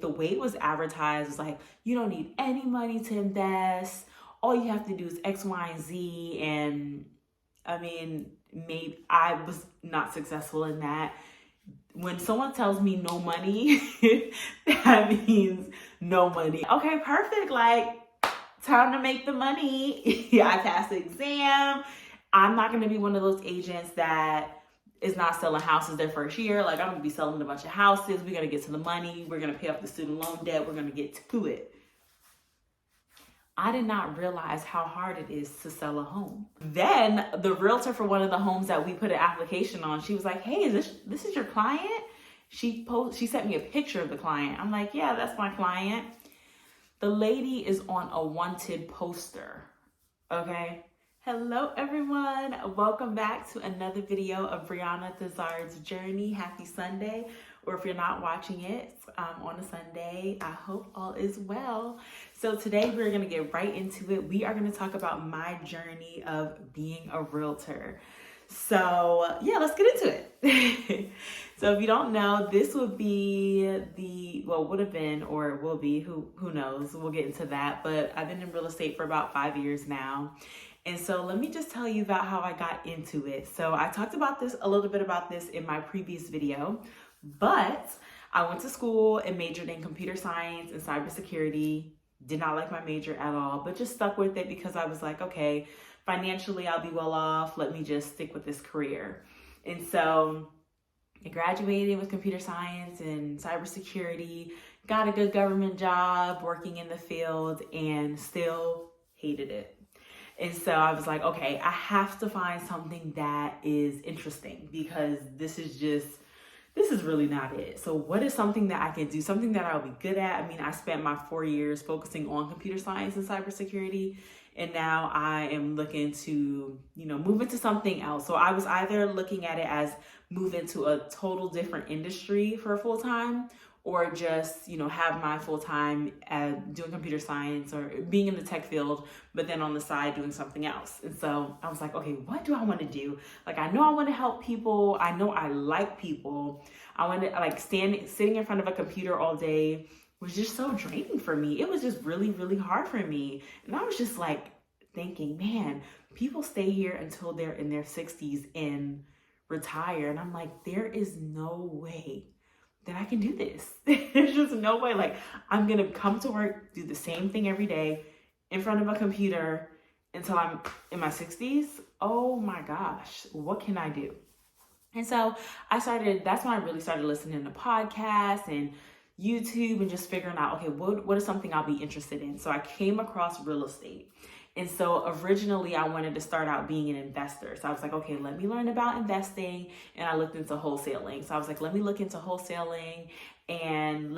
the way it was advertised was like, you don't need any money to invest. All you have to do is X, Y, and Z. And I mean, maybe I was not successful in that. When someone tells me no money, that means no money. Okay, perfect. Like, time to make the money. Yeah, I passed the exam. I'm not going to be one of those agents that is not selling houses their first year. Like, I'm going to be selling a bunch of houses. We're going to get to the money. We're going to pay off the student loan debt. We're going to get to it. I did not realize how hard it is to sell a home. Then the realtor for one of the homes that we put an application on, she was like, hey, this is your client? She sent me a picture of the client. I'm like, yeah, that's my client. The lady is on a wanted poster, okay? Hello, everyone. Welcome back to another video of Brianna Desard's Journey. Happy Sunday. Or if you're not watching it on a Sunday, I hope all is well. So today we're going to get right into it. We are going to talk about my journey of being a realtor. So yeah, let's get into it. So if you don't know, this would be would have been, or will be, who knows, we'll get into that. But I've been in real estate for about 5 years now. And so let me just tell you about how I got into it. So I talked about a little bit about this in my previous video, but I went to school and majored in computer science and cybersecurity. Did not like my major at all, but just stuck with it because I was like, okay, financially I'll be well off. Let me just stick with this career. And so I graduated with computer science and cybersecurity, got a good government job working in the field, and still hated it. And so I was like, okay, I have to find something that is interesting because this is really not it. So what is something that I can do, something that I'll be good at? I mean, I spent my 4 years focusing on computer science and cybersecurity, and now I am looking to, move into something else. So I was either looking at it as move into a total different industry for full time, or just, have my full time doing computer science or being in the tech field, but then on the side doing something else. And so I was like, okay, what do I want to do? Like, I know I want to help people. I know I like people. I want to sitting in front of a computer all day was just so draining for me. It was just really, really hard for me. And I was just like thinking, man, people stay here until they're in their 60s and retire. And I'm like, there is no way that I can do this. There's just no way. Like, I'm going to come to work, do the same thing every day in front of a computer until I'm in my 60s. Oh my gosh, what can I do? And so that's when I really started listening to podcasts and YouTube and just figuring out, okay, what is something I'll be interested in? So I came across real estate. And so originally I wanted to start out being an investor. So I was like, okay, let me learn about investing. And I looked into wholesaling. So I was like, let me look into wholesaling and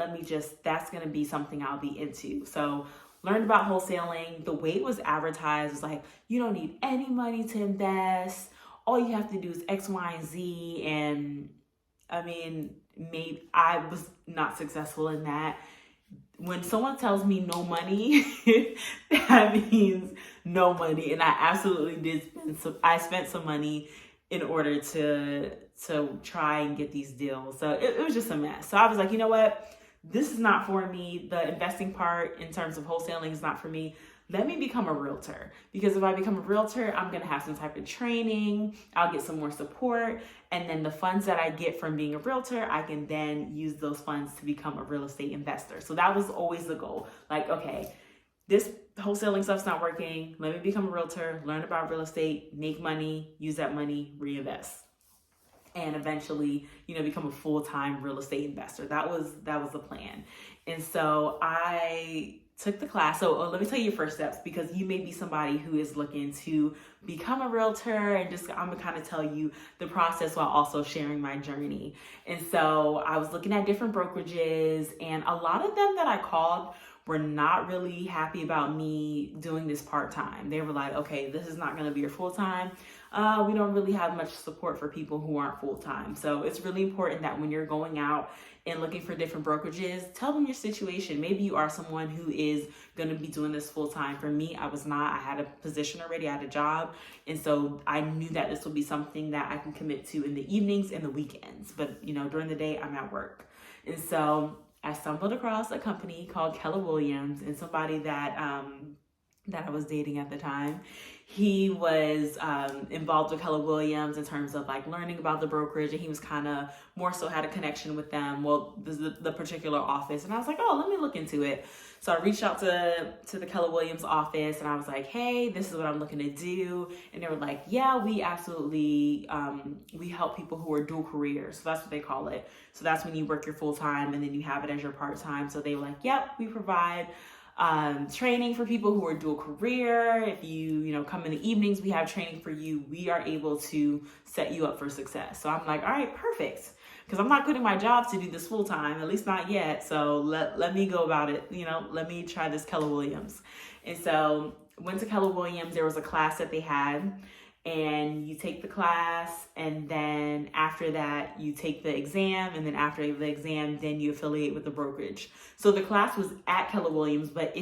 that's going to be something I'll be into. So learned about wholesaling. The way it was advertised was like, you don't need any money to invest. All you have to do is X, Y, and Z. And I mean, maybe I was not successful in that. When someone tells me no money, that means no money. And I absolutely I spent some money in order to try and get these deals. So it was just a mess. So I was like, you know what? This is not for me. The investing part in terms of wholesaling is not for me. Let me become a realtor, because if I become a realtor, I'm going to have some type of training. I'll get some more support. And then the funds that I get from being a realtor, I can then use those funds to become a real estate investor. So that was always the goal. Like, okay, this wholesaling stuff's not working. Let me become a realtor, learn about real estate, make money, use that money, reinvest, and eventually, become a full-time real estate investor. That was the plan. And so I took the class. So let me tell you your first steps, because you may be somebody who is looking to become a realtor, and I'm gonna kind of tell you the process while also sharing my journey. And so I was looking at different brokerages, and a lot of them that I called were not really happy about me doing this part-time. They were like, okay, this is not going to be your full-time. We don't really have much support for people who aren't full-time. So it's really important that when you're going out and looking for different brokerages, tell them your situation. Maybe you are someone who is going to be doing this full-time. For me, I was not. I had a position already. I had a job. And so I knew that this would be something that I can commit to in the evenings and the weekends. But, during the day, I'm at work. And so I stumbled across a company called Keller Williams, and somebody that I was dating at the time, he was involved with Keller Williams in terms of like learning about the brokerage, and he was kind of more so had a connection with them. Well, the particular office, and I was like, oh, let me look into it. So I reached out to the Keller Williams office, and I was like, hey, this is what I'm looking to do. And they were like, yeah, we absolutely, we help people who are dual careers. So that's what they call it. So that's when you work your full time and then you have it as your part time. So they were like, yep, we provide training for people who are dual career. If you come in the evenings, we have training for you. We are able to set you up for success. So I'm like, all right, perfect. Because I'm not quitting my job to do this full time, at least not yet. So let me go about it. Let me try this Keller Williams. And so went to Keller Williams. There was a class that they had, and you take the class, and then after that you take the exam, and then after the exam, then you affiliate with the brokerage. So the class was at Keller Williams, but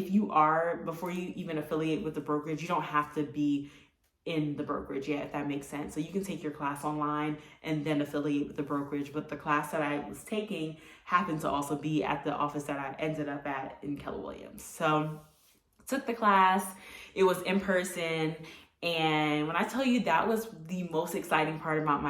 before you even affiliate with the brokerage, you don't have to be in the brokerage yet, if that makes sense. So you can take your class online and then affiliate with the brokerage. But the class that I was taking happened to also be at the office that I ended up at in Keller Williams. So took the class. It was in person. And when I tell you, that was the most exciting part about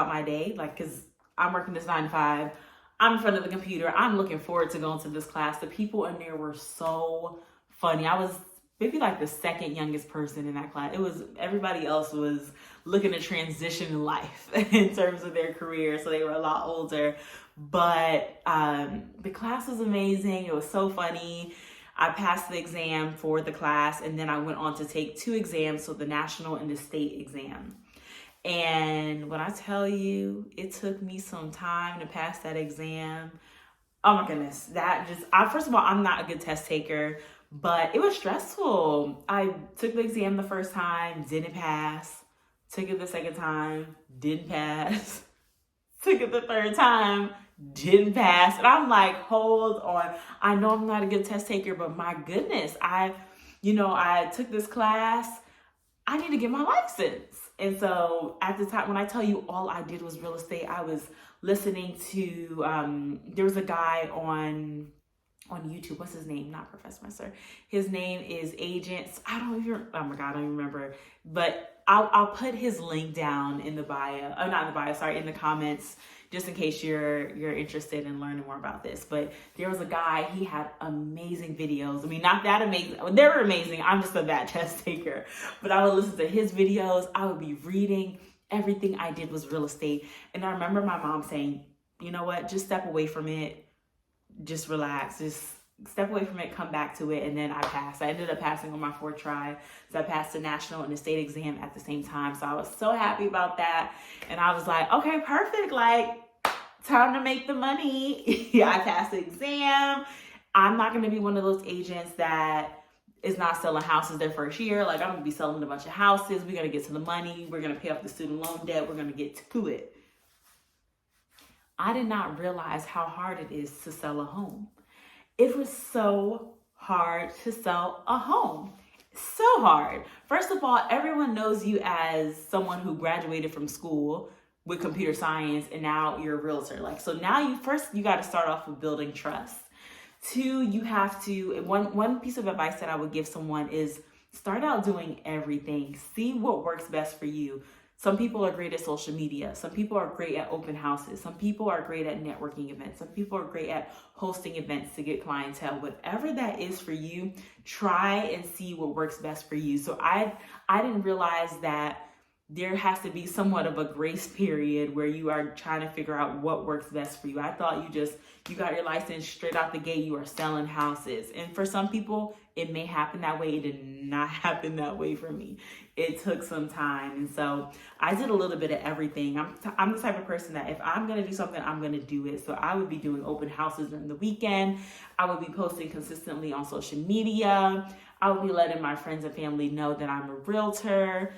my day, like, because I'm working this 9 to 5, I'm in front of the computer, I'm looking forward to going to this class. The people in there were so funny. I was maybe like the second youngest person in that class. Everybody else was looking to transition in life in terms of their career, so they were a lot older. But the class was amazing. It was so funny. I passed the exam for the class, and then I went on to take 2 exams, so the national and the state exam. And when I tell you, it took me some time to pass that exam. Oh my goodness, first of all, I'm not a good test taker, but it was stressful. I took the exam the first time, didn't pass. Took it the second time, didn't pass. Took it the third time, didn't pass. And I'm like, hold on. I know I'm not a good test taker, but my goodness, I took this class. I need to get my license. And so at the time, when I tell you all I did was real estate, I was listening to, there was a guy on YouTube. What's his name? Not Professor Messer. His name is Agents. Oh my God, I don't even remember. But I'll put his link down in the bio. Oh, not in the bio, sorry, in the comments, just in case you're interested in learning more about this. But there was a guy, he had amazing videos. I mean, not that amazing. They were amazing. I'm just a bad test taker. But I would listen to his videos. I would be reading. Everything I did was real estate. And I remember my mom saying, you know what, just step away from it. Just relax, just step away from it, come back to it. And then I passed. I ended up passing on my 4th try. So I passed the national and the state exam at the same time. So I was so happy about that. And I was like, okay, perfect. Like, time to make the money. Yeah, I passed the exam. I'm not going to be one of those agents that is not selling houses their first year. Like, I'm going to be selling a bunch of houses. We're going to get to the money. We're going to pay off the student loan debt. We're going to get to it. I did not realize how hard it is to sell a home. It was so hard to sell a home. So hard. First of all, everyone knows you as someone who graduated from school with computer science, and now you're a realtor. Like, so now you got to start off with building trust. 2, you have to, one piece of advice that I would give someone is start out doing everything. See what works best for you. Some people are great at social media. Some people are great at open houses. Some people are great at networking events. Some people are great at hosting events to get clientele. Whatever that is for you, try and see what works best for you. So I didn't realize that there has to be somewhat of a grace period where you are trying to figure out what works best for you. I thought you got your license straight out the gate, you are selling houses. And for some people, it may happen that way. It did not happen that way for me. It took some time. And so I did a little bit of everything. I'm the type of person that if I'm going to do something, I'm going to do it. So I would be doing open houses during the weekend. I would be posting consistently on social media. I would be letting my friends and family know that I'm a realtor.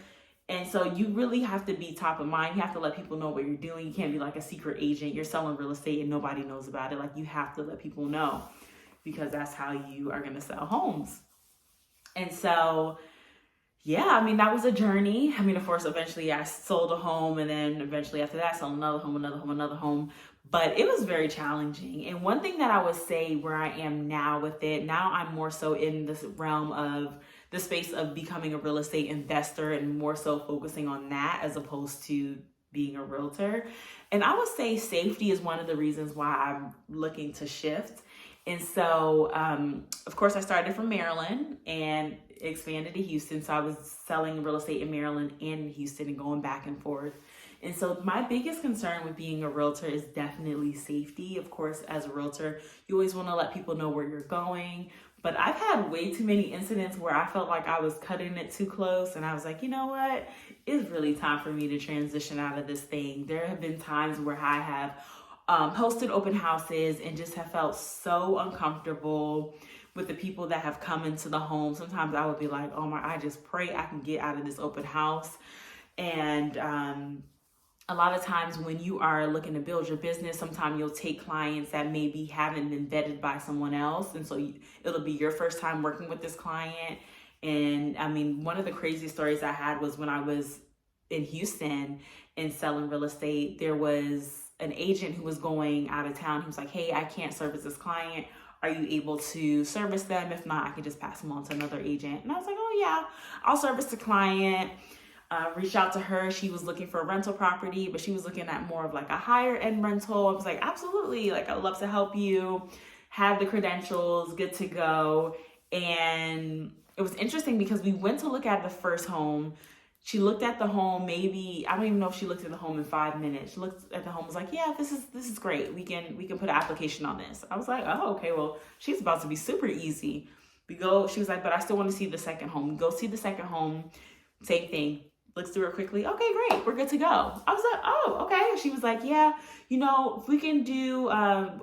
And so you really have to be top of mind. You have to let people know what you're doing. You can't be like a secret agent. You're selling real estate and nobody knows about it. Like, you have to let people know, because that's how you are going to sell homes. And so, yeah, I mean, that was a journey. I mean, of course, eventually I sold a home, and then eventually after that, sold another home. But it was very challenging. And one thing that I would say where I am now with it, now I'm more so in this realm of the space of becoming a real estate investor and more so focusing on that as opposed to being a realtor. And I would say safety is one of the reasons why I'm looking to shift. And so, of course, I started from Maryland and expanded to Houston. So I was selling real estate in Maryland and Houston and going back and forth. And so my biggest concern with being a realtor is definitely safety. Of course, as a realtor, you always want to let people know where you're going. But I've had way too many incidents where I felt like I was cutting it too close. And I was like, you know what? It's really time for me to transition out of this thing. There have been times where I have hosted open houses and just have felt so uncomfortable with the people that have come into the home. Sometimes I would be like, oh my, I just pray I can get out of this open house. And a lot of times when you are looking to build your business, sometimes you'll take clients that maybe haven't been vetted by someone else. And so it'll be your first time working with this client. And I mean, one of the crazy stories I had was when I was in Houston and selling real estate, there was an agent who was going out of town. He was like, hey, I can't service this client. Are you able to service them? If not, I can just pass them on to another agent. And I was like, oh yeah, I'll service the client. Reached out to her. She was looking for a rental property, but she was looking at more of like a higher end rental. I was like, absolutely. Like, I'd love to help you. Have the credentials, good to go. And it was interesting because we went to look at the first home. She looked at the home, maybe, I don't even know if she looked at the home in 5 minutes. She looked at the home, was like, yeah, this is great. We can put an application on this. I was like, oh, okay, well, she's about to be super easy. She was like, but I still want to see the second home. We go see the second home, same thing. Looks through it quickly. Okay, great. We're good to go. I was like, oh, okay. She was like, yeah, if we can do,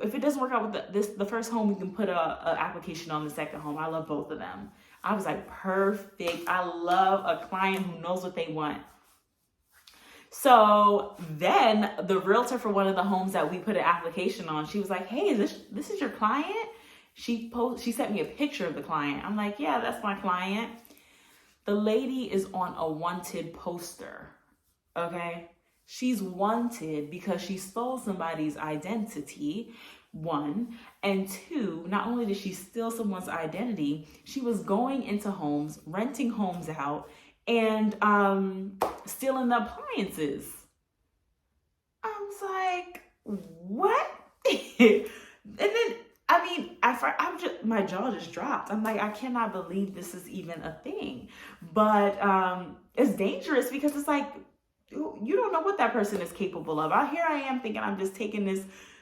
if it doesn't work out with the first home, we can put a application on the second home. I love both of them. I was like, perfect. I love a client who knows what they want. So then the realtor for one of the homes that we put an application on, she was like, hey, this is your client? She sent me a picture of the client. I'm like, yeah, that's my client. The lady is on a wanted poster, okay? She's wanted because she stole somebody's identity, one. And two, not only did she steal someone's identity, she was going into homes, renting homes out, and stealing the appliances. I was like, what? And then, I mean, my jaw just dropped. I'm like, I cannot believe this is even a thing. But it's dangerous because it's like, you don't know what that person is capable of. Here I am thinking I'm just taking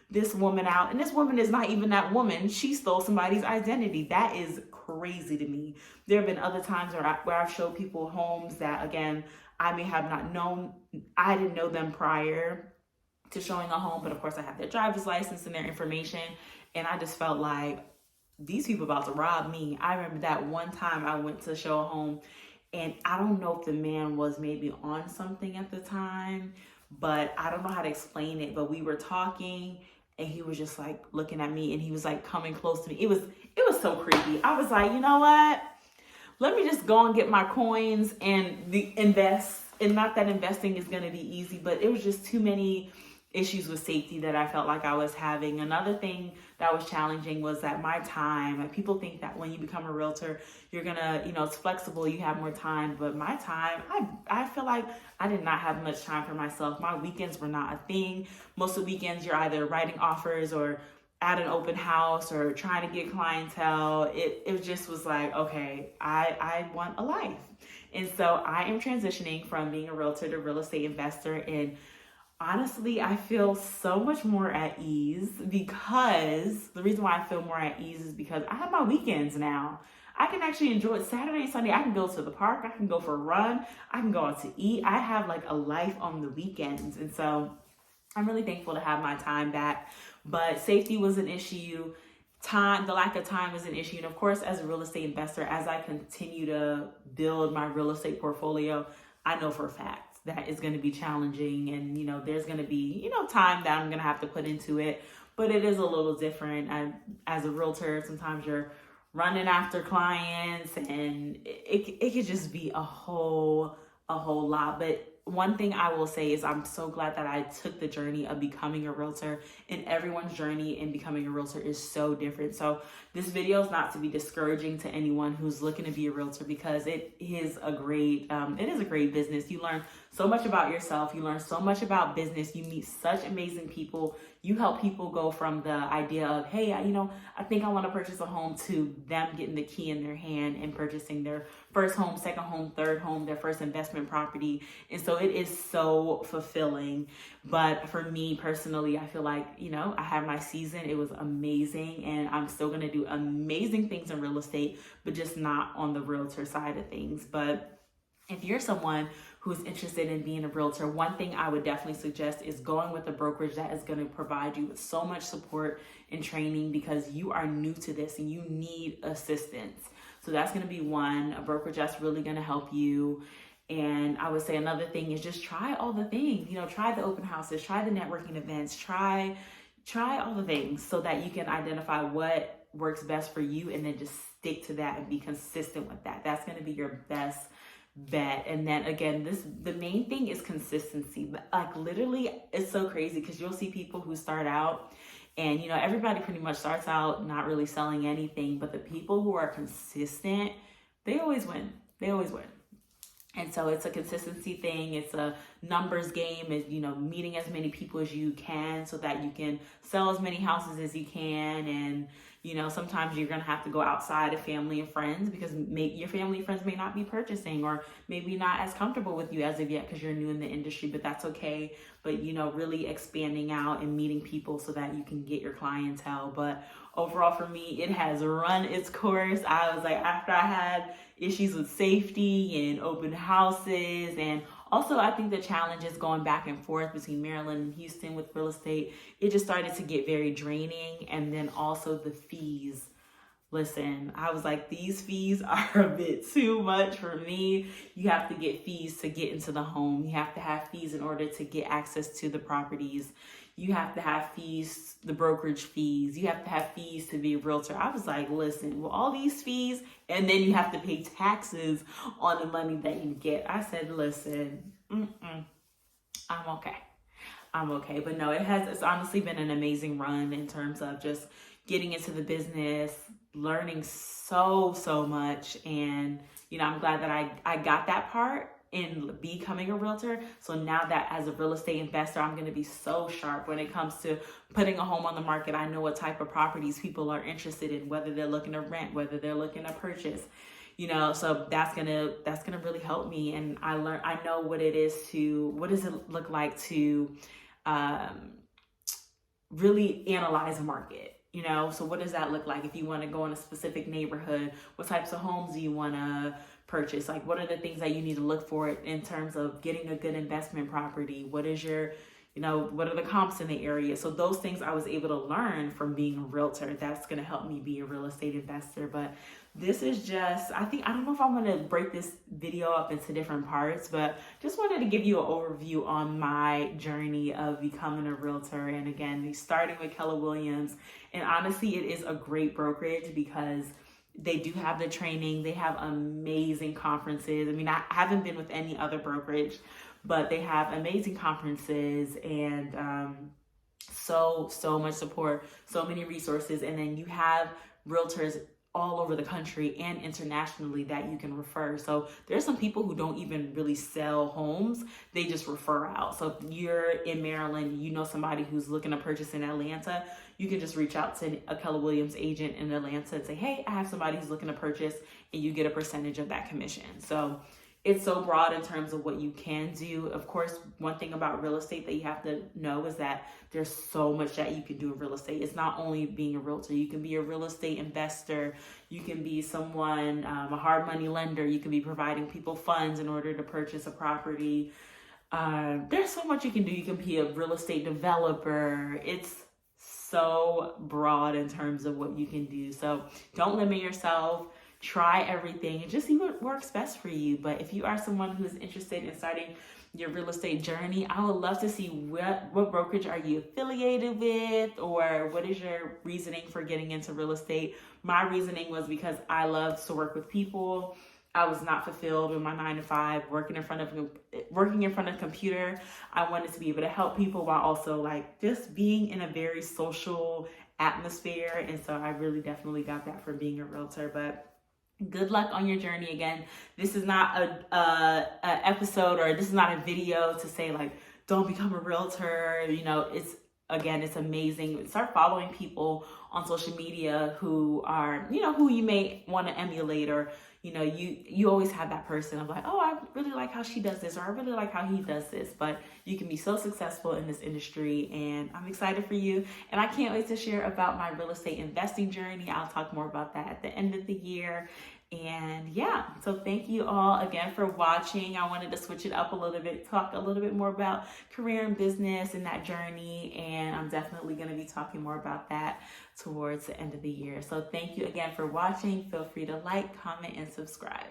this woman out. And this woman is not even that woman. She stole somebody's identity. That is crazy to me. There have been other times where I've showed people homes that, again, I may have not known. I didn't know them prior to showing a home. But of course, I have their driver's license and their information. And I just felt like these people about to rob me. I remember that one time I went to show a home, and I don't know if the man was maybe on something at the time, but I don't know how to explain it. But we were talking, and he was just like looking at me, and he was like coming close to me. It was so creepy. I was like, you know what? Let me just go and get my coins and invest. And not that investing is going to be easy, but it was just too many issues with safety that I felt like I was having. Another thing that was challenging was that my time, like, people think that when you become a realtor, you're gonna, it's flexible, you have more time, but my time, I feel like I did not have much time for myself. My weekends were not a thing. Most of the weekends you're either writing offers or at an open house or trying to get clientele. It just was like, okay, I want a life. And so I am transitioning from being a realtor to real estate investor, and honestly, I feel so much more at ease because the reason why I feel more at ease is because I have my weekends now. I can actually enjoy it. Saturday and Sunday, I can go to the park. I can go for a run. I can go out to eat. I have like a life on the weekends. And so I'm really thankful to have my time back. But safety was an issue. The lack of time is an issue. And of course, as a real estate investor, as I continue to build my real estate portfolio, I know for a fact that is going to be challenging, and there's going to be time that I'm going to have to put into it, but it is a little different. As a realtor, sometimes you're running after clients, and it could just be a whole lot. But one thing I will say is I'm so glad that I took the journey of becoming a realtor, and everyone's journey in becoming a realtor is so different. So this video is not to be discouraging to anyone who's looking to be a realtor, because it is a great business. You learn so much about yourself. You learn so much about business. You meet such amazing people. You help people go from the idea of, hey, I think I want to purchase a home, to them getting the key in their hand and purchasing their first home, second home, third home, their first investment property. And so it is so fulfilling. But for me personally, I feel like, I had my season. It was amazing. And I'm still going to do amazing things in real estate, but just not on the realtor side of things. But if you're someone who's interested in being a realtor, one thing I would definitely suggest is going with a brokerage that is going to provide you with so much support and training, because you are new to this and you need assistance. So that's going to be one, a brokerage that's really going to help you. And I would say another thing is just try all the things, try the open houses, try the networking events, try all the things, so that you can identify what works best for you, and then just stick to that and be consistent with that. That's going to be your best bet. And then again, the main thing is consistency. Like literally, it's so crazy, because you'll see people who start out, and everybody pretty much starts out not really selling anything, but the people who are consistent, they always win. And so it's a consistency thing. It's a numbers game. Is meeting as many people as you can, so that you can sell as many houses as you can. And sometimes you're gonna have to go outside of family and friends, because your family and friends may not be purchasing, or maybe not as comfortable with you as of yet, because you're new in the industry. But that's okay. But really expanding out and meeting people so that you can get your clientele. But overall, for me, it has run its course. I was like, after I had issues with safety and open houses, and also I think the challenge is going back and forth between Maryland and Houston with real estate, it just started to get very draining. And then also the fees. Listen, I was like, these fees are a bit too much for me. You have to get fees to get into the home. You have to have fees in order to get access to the properties. You have to have fees, the brokerage fees. You have to have fees to be a realtor. I was like, listen, well, all these fees, and then you have to pay taxes on the money that you get. I said, listen, I'm okay. But no, it's honestly been an amazing run in terms of just getting into the business, learning so much. And, I'm glad that I got that part in becoming a realtor. So now that as a real estate investor, I'm going to be so sharp when it comes to putting a home on the market. I know what type of properties people are interested in, whether they're looking to rent, whether they're looking to purchase, so that's gonna really help me. And I know what does it look like to really analyze a market. So what does that look like? If you want to go in a specific neighborhood, what types of homes do you want to purchase? Like, what are the things that you need to look for in terms of getting a good investment property? What is what are the comps in the area? So those things I was able to learn from being a realtor. That's going to help me be a real estate investor. But this is just, I don't know if I'm going to break this video up into different parts, but just wanted to give you an overview on my journey of becoming a realtor. And again, starting with Keller Williams. And honestly, it is a great brokerage, because they do have the training. They have amazing conferences. I mean, I haven't been with any other brokerage, but they have amazing conferences, and so much support, so many resources. And then you have realtors all over the country and internationally that you can refer. So there's some people who don't even really sell homes. They just refer out. So if you're in Maryland, somebody who's looking to purchase in Atlanta, you can just reach out to a Keller Williams agent in Atlanta and say, hey, I have somebody who's looking to purchase, and you get a percentage of that commission. So it's so broad in terms of what you can do. Of course, one thing about real estate that you have to know is that there's so much that you can do in real estate. It's not only being a realtor. You can be a real estate investor. You can be someone, a hard money lender. You can be providing people funds in order to purchase a property. There's so much you can do. You can be a real estate developer. It's so broad in terms of what you can do. So don't limit yourself. Try everything and just see what works best for you. But if you are someone who's interested in starting your real estate journey, I would love to see what brokerage are you affiliated with, or what is your reasoning for getting into real estate. My reasoning was because I love to work with people. I was not fulfilled with my 9 to 5, working in front of a computer. I wanted to be able to help people while also like just being in a very social atmosphere. And so I really definitely got that from being a realtor. But good luck on your journey. Again, this is not a episode, or this is not a video to say like, don't become a realtor. You know, it's amazing. Start following people on social media who are, you know, who you may want to emulate, or, you know, you always have that person of like, oh, I really like how she does this, or I really like how he does this. But you can be so successful in this industry, and I'm excited for you. And I can't wait to share about my real estate investing journey. I'll talk more about that at the end of the year. And yeah, so thank you all again for watching. I wanted to switch it up a little bit, talk a little bit more about career and business and that journey. And I'm definitely going to be talking more about that towards the end of the year. So thank you again for watching. Feel free to like, comment, and subscribe.